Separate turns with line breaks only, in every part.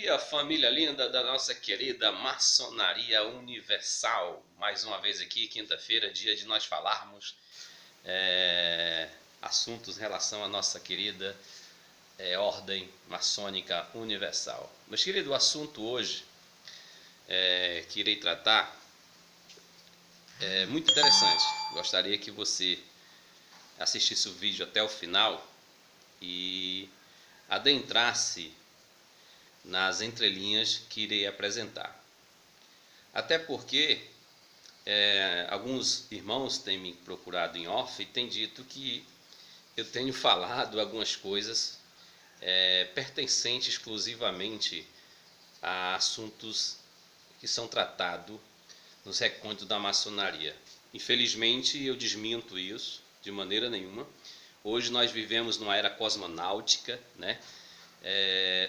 dia, família linda da nossa querida Maçonaria Universal. Mais uma vez aqui, quinta-feira, dia de nós falarmos assuntos em relação à nossa querida Ordem Maçônica Universal. Meus queridos, o assunto hoje que irei tratar é muito interessante. Gostaria que você assistisse o vídeo até o final e adentrasse nas entrelinhas que irei apresentar. Até porque alguns irmãos têm me procurado em off e têm dito que eu tenho falado algumas coisas pertencentes exclusivamente a assuntos que são tratados nos recônditos da maçonaria. Infelizmente eu desminto isso de maneira nenhuma. Hoje nós vivemos numa era cosmonáutica, né?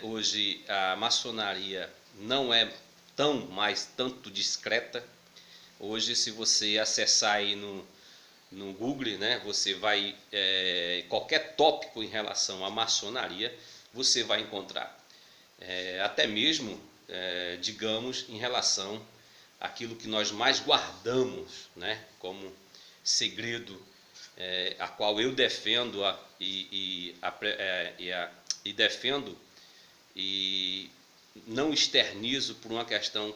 Hoje a maçonaria não é mais tanto discreta. Hoje, se você acessar aí no Google, né, você vai qualquer tópico em relação à maçonaria você vai encontrar. Até mesmo, digamos, em relação àquilo que nós mais guardamos, né, como segredo, a qual eu defendo e defendo e não externizo por uma questão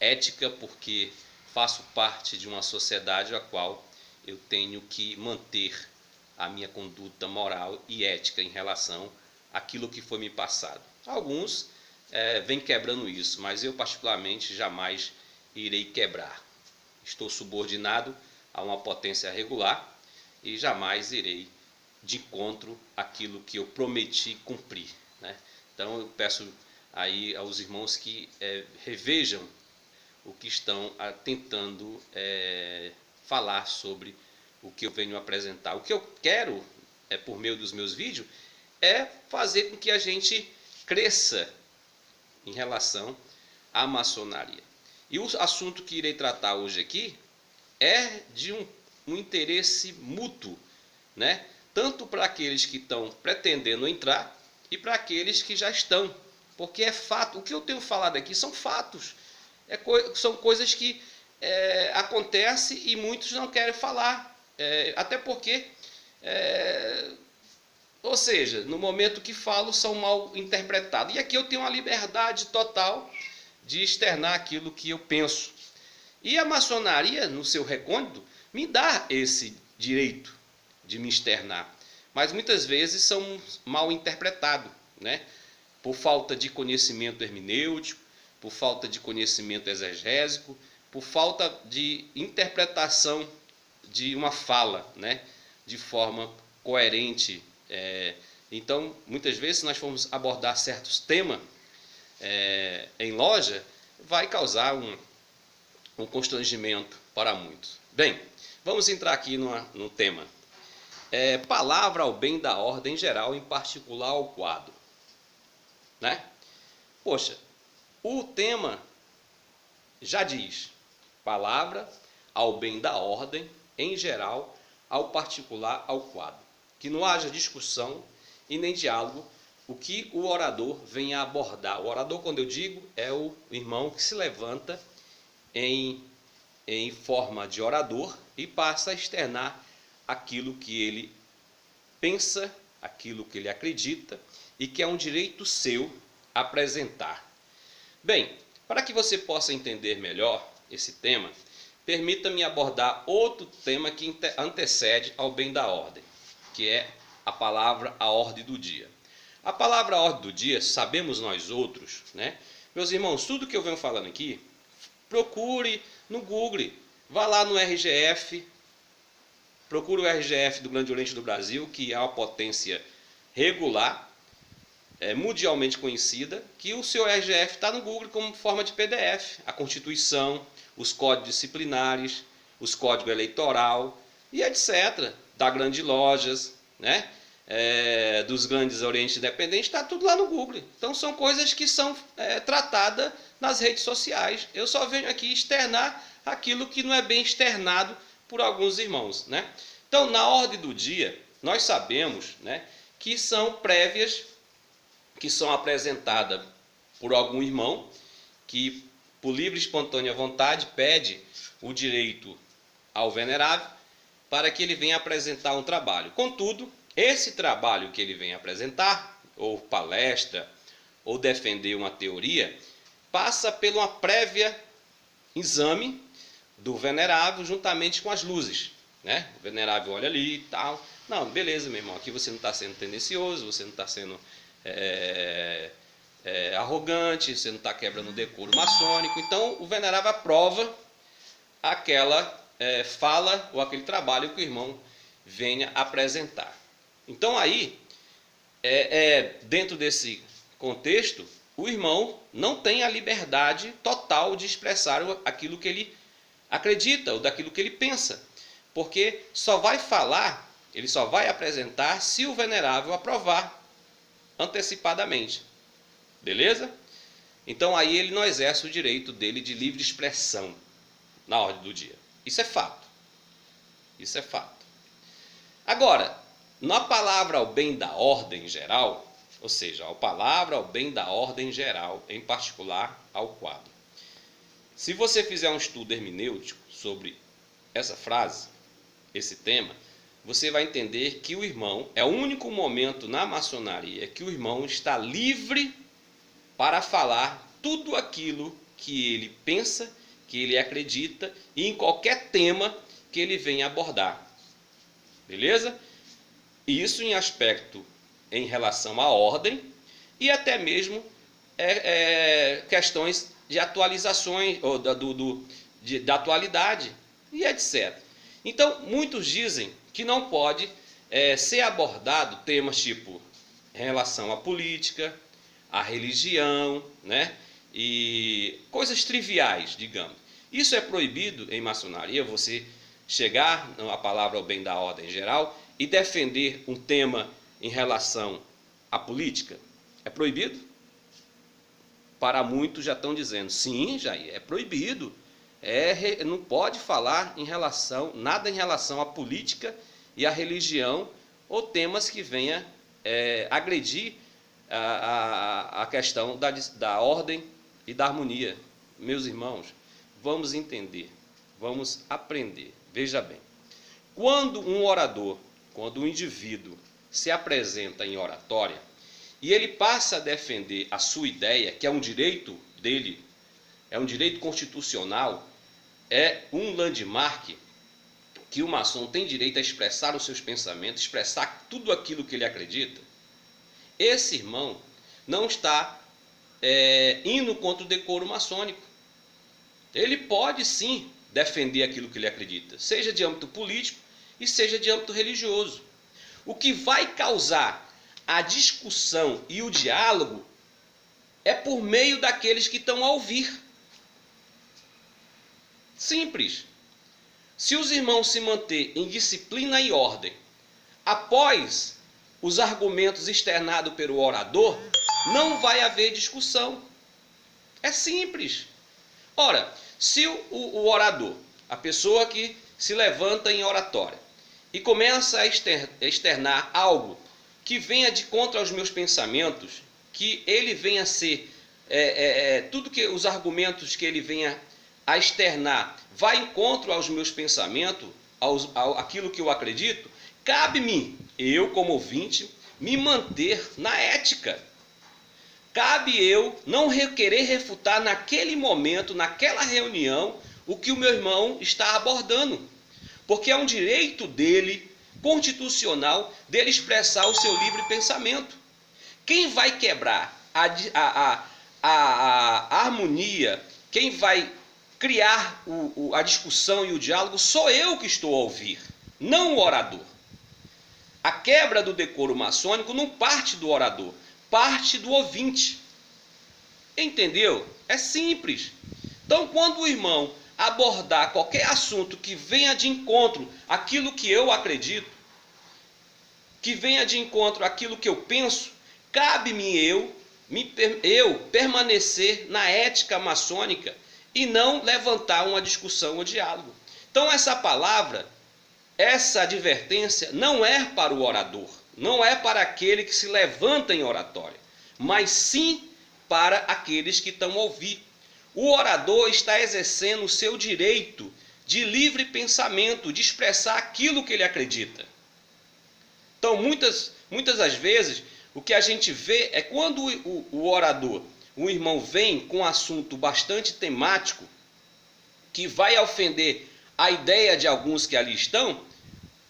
ética, porque faço parte de uma sociedade a qual eu tenho que manter a minha conduta moral e ética em relação àquilo que foi me passado. Alguns vêm quebrando isso, mas eu particularmente jamais irei quebrar. Estou subordinado a uma potência regular e jamais irei de encontro àquilo que eu prometi cumprir, né? Então eu peço aí aos irmãos que revejam o que estão tentando falar sobre o que eu venho apresentar. O que eu quero, por meio dos meus vídeos, é fazer com que a gente cresça em relação à maçonaria. E o assunto que irei tratar hoje aqui é de um interesse mútuo, né? Tanto para aqueles que estão pretendendo entrar e para aqueles que já estão, porque é fato. O que eu tenho falado aqui são fatos, são coisas que acontecem e muitos não querem falar, até porque, ou seja, no momento que falo são mal interpretados. E aqui eu tenho uma liberdade total de externar aquilo que eu penso. E a maçonaria, no seu recôndito, me dá esse direito de me externar, mas muitas vezes são mal interpretados, né? Por falta de conhecimento hermenêutico, por falta de conhecimento exegésico, por falta de interpretação de uma fala, né? De forma coerente. Então, muitas vezes, se nós formos abordar certos temas em loja, vai causar um constrangimento para muitos. Bem, vamos entrar aqui no tema. Palavra ao bem da ordem geral, em particular ao quadro, né? Poxa, o tema já diz: palavra ao bem da ordem, em geral, ao particular, ao quadro. Que não haja discussão e nem diálogo o que o orador vem a abordar. O orador, quando eu digo, é o irmão que se levanta em forma de orador e passa a externar aquilo que ele pensa, aquilo que ele acredita e que é um direito seu apresentar. Bem, para que você possa entender melhor esse tema, permita-me abordar outro tema que antecede ao bem da ordem, que é a palavra a ordem do dia. A palavra a ordem do dia, sabemos nós outros, né? Meus irmãos, tudo que eu venho falando aqui, procure no Google, vá lá no RGF, procure o RGF do Grande Oriente do Brasil, que é uma potência regular, mundialmente conhecida, que o seu RGF está no Google como forma de PDF. A Constituição, os códigos disciplinares, os códigos eleitoral e etc. Das grandes lojas, né? Dos grandes orientes independentes, está tudo lá no Google. Então são coisas que são tratadas nas redes sociais. Eu só venho aqui externar aquilo que não é bem externado por alguns irmãos, né? Então, na ordem do dia, nós sabemos, né, que são prévias, que são apresentadas por algum irmão que, por livre e espontânea vontade, pede o direito ao venerável para que ele venha apresentar um trabalho. Contudo, esse trabalho que ele vem apresentar, ou palestra, ou defender uma teoria, passa por uma prévia exame do venerável juntamente com as luzes, né? O venerável olha ali e tal. Não, beleza, meu irmão, aqui você não está sendo tendencioso, você não está sendo arrogante, você não está quebrando o decoro maçônico. Então, o venerável aprova aquela fala ou aquele trabalho que o irmão venha apresentar. Então, aí, dentro desse contexto, o irmão não tem a liberdade total de expressar aquilo que ele acredita ou daquilo que ele pensa, porque só vai falar, ele só vai apresentar se o venerável aprovar antecipadamente. Beleza? Então aí ele não exerce o direito dele de livre expressão na ordem do dia. Isso é fato. Isso é fato. Agora, na palavra ao bem da ordem geral, ou seja, a palavra ao bem da ordem geral, em particular ao quadro. Se você fizer um estudo hermenêutico sobre essa frase, esse tema, você vai entender que o irmão é o único momento na maçonaria que o irmão está livre para falar tudo aquilo que ele pensa, que ele acredita e em qualquer tema que ele venha abordar. Beleza? Isso em aspecto em relação à ordem e até mesmo questões de atualizações ou da atualidade e etc. Então, muitos dizem que não pode ser abordado temas tipo em relação à política, à religião, né? E coisas triviais, digamos. Isso é proibido em maçonaria, você chegar à palavra ao bem da ordem geral e defender um tema em relação à política. É proibido? Para muitos já estão dizendo, sim, Jair, é proibido. Não pode falar nada em relação à política e à religião ou temas que venha agredir a questão da ordem e da harmonia. Meus irmãos, vamos entender, vamos aprender. Veja bem, quando um indivíduo se apresenta em oratória e ele passa a defender a sua ideia, que é um direito dele, é um direito constitucional, é um landmark que o maçom tem direito a expressar os seus pensamentos, expressar tudo aquilo que ele acredita, esse irmão não está indo contra o decoro maçônico. Ele pode sim defender aquilo que ele acredita, seja de âmbito político e seja de âmbito religioso. O que vai causar a discussão e o diálogo é por meio daqueles que estão a ouvir. Simples. Se os irmãos se manter em disciplina e ordem, após os argumentos externados pelo orador, não vai haver discussão. É simples. Ora, se o orador, a pessoa que se levanta em oratória e começa a externar algo que venha de contra aos meus pensamentos, que ele venha a ser, tudo que os argumentos que ele venha a externar vai em contra aos meus pensamentos, aquilo que eu acredito, cabe-me, eu como ouvinte, me manter na ética. Cabe eu não querer refutar naquele momento, naquela reunião, o que o meu irmão está abordando. Porque é um direito dele, constitucional, dele expressar o seu livre pensamento. Quem vai quebrar a harmonia, quem vai criar a discussão e o diálogo, sou eu que estou a ouvir, não o orador. A quebra do decoro maçônico não parte do orador, parte do ouvinte. Entendeu? É simples. Então, quando o irmão abordar qualquer assunto que venha de encontro àquilo que eu acredito, que venha de encontro àquilo que eu penso, cabe-me eu permanecer na ética maçônica e não levantar uma discussão ou diálogo. Então, essa palavra, essa advertência não é para o orador, não é para aquele que se levanta em oratória, mas sim para aqueles que estão a ouvir. O orador está exercendo o seu direito de livre pensamento, de expressar aquilo que ele acredita. Então, muitas das vezes, o que a gente vê é quando o orador, o irmão, vem com um assunto bastante temático, que vai ofender a ideia de alguns que ali estão,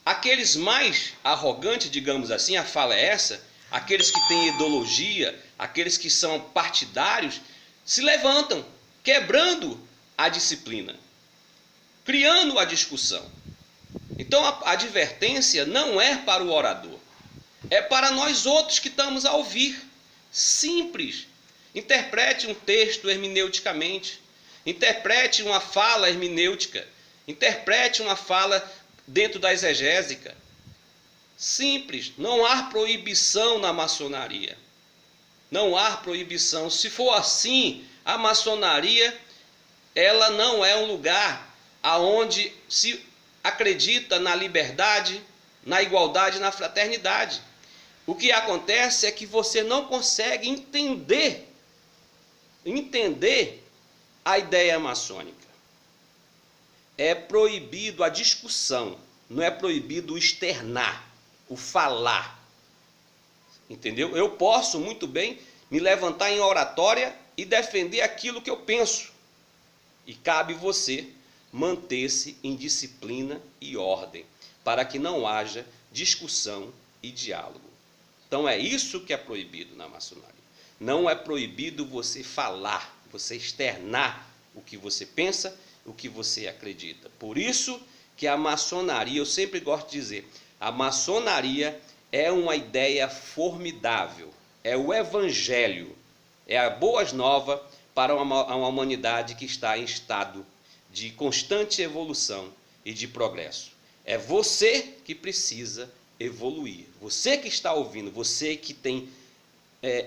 aqueles mais arrogantes, digamos assim, a fala é essa, aqueles que têm ideologia, aqueles que são partidários, se levantam, quebrando a disciplina, criando a discussão. Então a advertência não é para o orador, é para nós outros que estamos a ouvir. Simples. Interprete um texto hermeneuticamente, interprete uma fala hermenêutica, interprete uma fala dentro da exegésica. Simples. Não há proibição na maçonaria. Não há proibição. Se for assim, a maçonaria, ela não é um lugar aonde se acredita na liberdade, na igualdade, na fraternidade. O que acontece é que você não consegue entender a ideia maçônica. É proibido a discussão, não é proibido o externar, o falar. Entendeu? Eu posso muito bem me levantar em oratória e defender aquilo que eu penso. E cabe você manter-se em disciplina e ordem, para que não haja discussão e diálogo. Então é isso que é proibido na maçonaria. Não é proibido você falar, você externar o que você pensa, o que você acredita. Por isso que a maçonaria, eu sempre gosto de dizer, a maçonaria é uma ideia formidável, é o evangelho, é a boas novas para uma humanidade que está em estado de constante evolução e de progresso. É você que precisa evoluir, você que está ouvindo, você que tem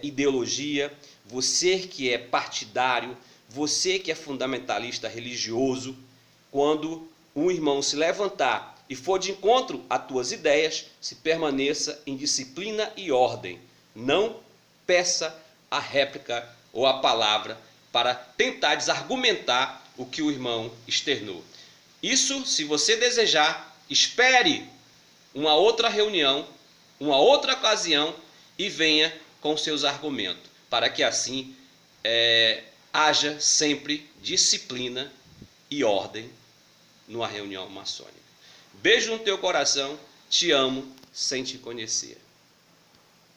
ideologia, você que é partidário, você que é fundamentalista religioso. Quando um irmão se levantar e for de encontro às tuas ideias, se permaneça em disciplina e ordem. Não peça a réplica ou a palavra para tentar desargumentar o que o irmão externou. Isso, se você desejar, espere uma outra reunião, uma outra ocasião e venha com seus argumentos, para que assim haja sempre disciplina e ordem numa reunião maçônica. Beijo no teu coração, te amo sem te conhecer.